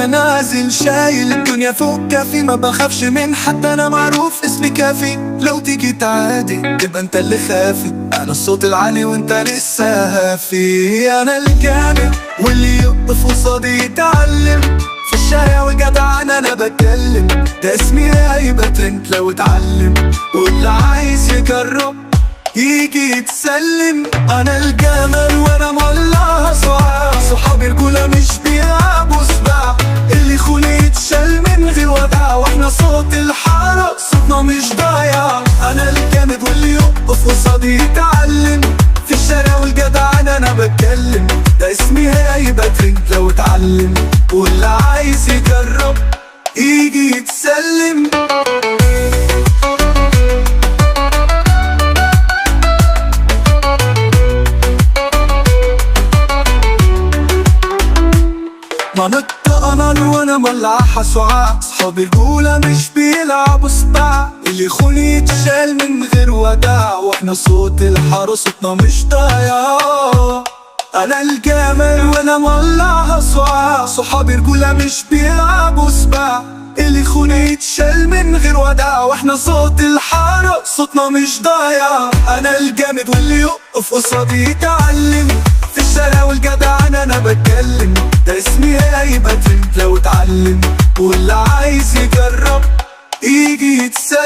وانا نازل شايل الدنيا فوق كافي، ما بخافش من حد، انا معروف اسمي كافي. لو تيجي تعادي تبقى انت اللي خافي، انا الصوت العالي وانت لسه هافي. انا الجامد واللي يقف قصادي يتعلم، في الشارع وجدع انا بتكلم، ده اسمي هيبقى ترند لو اتعلم، واللي عايز يجرب يجي يتسلم. انا الجمل وانا مولعها صعاب، صحابي رجولة مش بيلعبوا سباع، اللي يخوني يتشال من غير وداع، واحنا صوت الحارة صوتنا مش ضايع. انا الجامد واللي يقف قصادي يتعلم، في الشارع والجدع انا بتكلم، ده اسمي هيبقى ترند لو اتعلم، واللي عايز يجرب يجي يتسلم. منطقة أمل وانا مولعها سعاع، صحابي رجولة مش بيلعبوا سباع، اللي يخوني يتشال من غير وداع، واحنا صوت الحارة صوتنا مش ضايع. انا الجمل وانا مولعها سعاع، صحابي رجولة مش بيلعبوا سباع، اللي يخوني يتشال من غير وداع، واحنا صوت الحارة صوتنا مش ضايع. انا الجامد واللي يقف قصادي يتعلم، في الشارع والجدع انا بتكلم، ده اسمي هيبقى ترند لو اتعلم، واللي عايز يجرب يجي يتسلم.